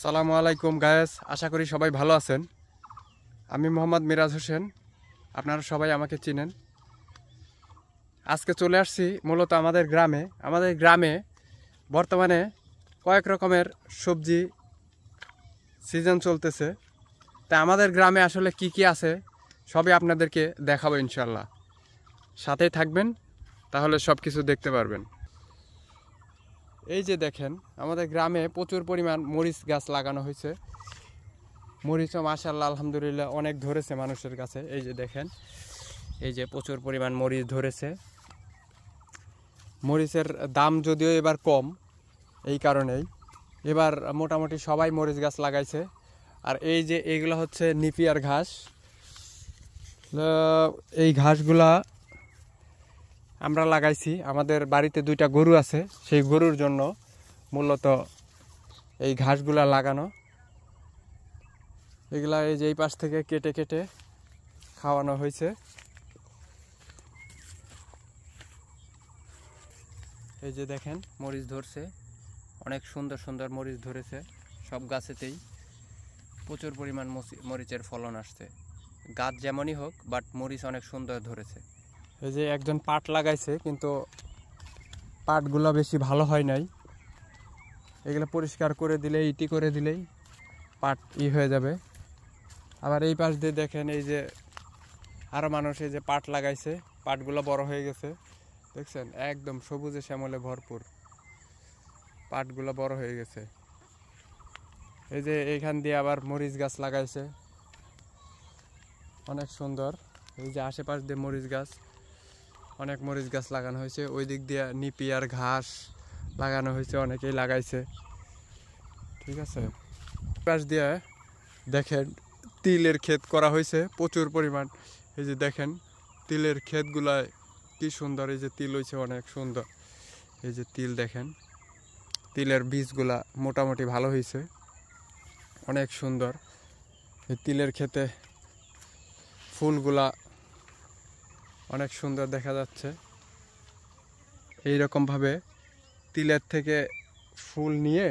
আসসালামু আলাইকুম গায়েস, আশা করি সবাই ভালো আছেন। আমি মোহাম্মদ মিরাজ হোসেন, আপনারা সবাই আমাকে চিনেন। আজকে চলে আসছি মূলত আমাদের গ্রামে বর্তমানে কয়েক রকমের সবজি সিজন চলতেছে। তাই আমাদের গ্রামে আসলে কি কি আছে সবই আপনাদেরকে দেখাবো ইনশাল্লাহ। সাথেই থাকবেন, তাহলে সব কিছু দেখতে পারবেন। এই যে দেখেন, আমাদের গ্রামে প্রচুর পরিমাণ মরিচ গাছ লাগানো হয়েছে। মরিচও মাশাআল্লাহ আলহামদুলিল্লাহ অনেক ধরেছে মানুষের কাছে। এই যে দেখেন, এই যে প্রচুর পরিমাণ মরিচ ধরেছে। মরিচের দাম যদিও এবার কম, এই কারণেই এবার মোটামুটি সবাই মরিচ গাছ লাগাইছে। আর এই যে এইগুলো হচ্ছে নিপিয়ার ঘাস। এই ঘাসগুলা আমরা লাগাইছি, আমাদের বাড়িতে দুইটা গরু আছে, সেই গরুর জন্য মূলত এই ঘাসগুলা লাগানো। এগুলা এই যে এই পাশ থেকে কেটে কেটে খাওয়ানো হয়েছে। এই যে দেখেন মরিচ ধরছে, অনেক সুন্দর সুন্দর মরিচ ধরেছে। সব গাছেতেই প্রচুর পরিমাণ মরিচের ফলন আসছে। গাছ যেমনই হোক, বাট মরিচ অনেক সুন্দর ধরেছে। এই যে একজন পাট লাগাইছে, কিন্তু পাটগুলো বেশি ভালো হয় নাই। এগুলো পরিষ্কার করে দিলেই, ইটি করে দিলেই পাট হয়ে যাবে। আবার এই পাশ দিয়ে দেখেন, এই যে আরও মানুষ এই যে পাট লাগাইছে, পাটগুলো বড় হয়ে গেছে, দেখছেন একদম সবুজে শ্যামলে ভরপুর। পাটগুলো বড় হয়ে গেছে। এই যে এইখান দিয়ে আবার মরিচ গাছ লাগাইছে, অনেক সুন্দর। এই যে আশেপাশ দিয়ে মরিচ গাছ, অনেক মরিচ গাছ লাগানো হয়েছে। ওই দিক দিয়ে নিপিয়ার ঘাস লাগানো হয়েছে, অনেকেই লাগাইছে। ঠিক আছে, পাশ দিয়ে দেখেন তিলের ক্ষেত করা হয়েছে প্রচুর পরিমাণ। এই যে দেখেন তিলের ক্ষেতগুলায় কি সুন্দর, এই যে তিল হয়েছে অনেক সুন্দর। এই যে তিল দেখেন, তিলের বীজগুলা মোটামুটি ভালো হয়েছে, অনেক সুন্দর। এই তিলের ক্ষেতে ফুলগুলা অনেক সুন্দর দেখা যাচ্ছে। এই রকমভাবে তিলের থেকে ফুল নিয়ে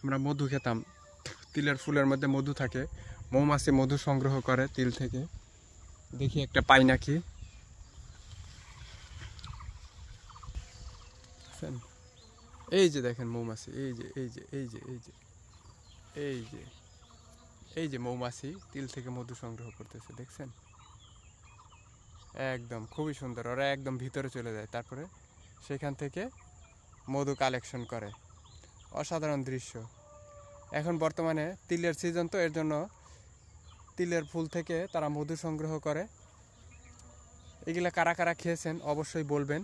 আমরা মধু খেতাম। তিলের ফুলের মধ্যে মধু থাকে, মৌমাছি মধু সংগ্রহ করে তিল থেকে। দেখি একটা পাই নাকি। এই যে দেখেন মৌমাছি, এই যে এই যে এই যে এই যে এই যে এই যে মৌমাছি তিল থেকে মধু সংগ্রহ করতেছে, দেখছেন? একদম খুবই সুন্দর। ওরা একদম ভিতরে চলে যায়, তারপরে সেখান থেকে মধু কালেকশন করে। অসাধারণ দৃশ্য। এখন বর্তমানে তিলের সিজন, তো এর জন্য তিলের ফুল থেকে তারা মধু সংগ্রহ করে। এগুলা কারা কারা খেয়েছেন অবশ্যই বলবেন।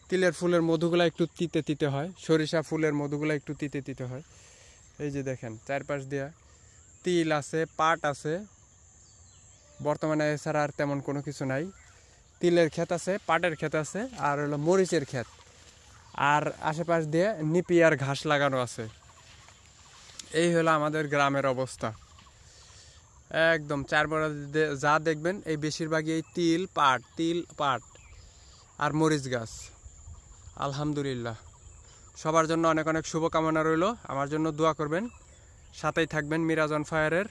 তিলের ফুলের মধুগুলা একটু তিতে তিতে হয়, সরিষা ফুলের মধুগুলা একটু তিতে তিতে হয়। এই যে দেখেন চারপাশ দিয়া তিল আছে, পাট আছে। বর্তমানে এছাড়া আর তেমন কোনো কিছু নাই। তিলের ক্ষেত আছে, পাটের ক্ষেত আছে, আর হলো মরিচের ক্ষেত। আর আশেপাশ দিয়ে নিপিয়ার ঘাস লাগানো আছে। এই হলো আমাদের গ্রামের অবস্থা। একদম চারপাশে যা দেখবেন এই বেশিরভাগই এই তিল পাট আর মরিচ গাছ। আলহামদুলিল্লাহ, সবার জন্য অনেক অনেক শুভকামনা রইল। আমার জন্য দোয়া করবেন, সাথেই থাকবেন মিরাজ অন ফায়ারের।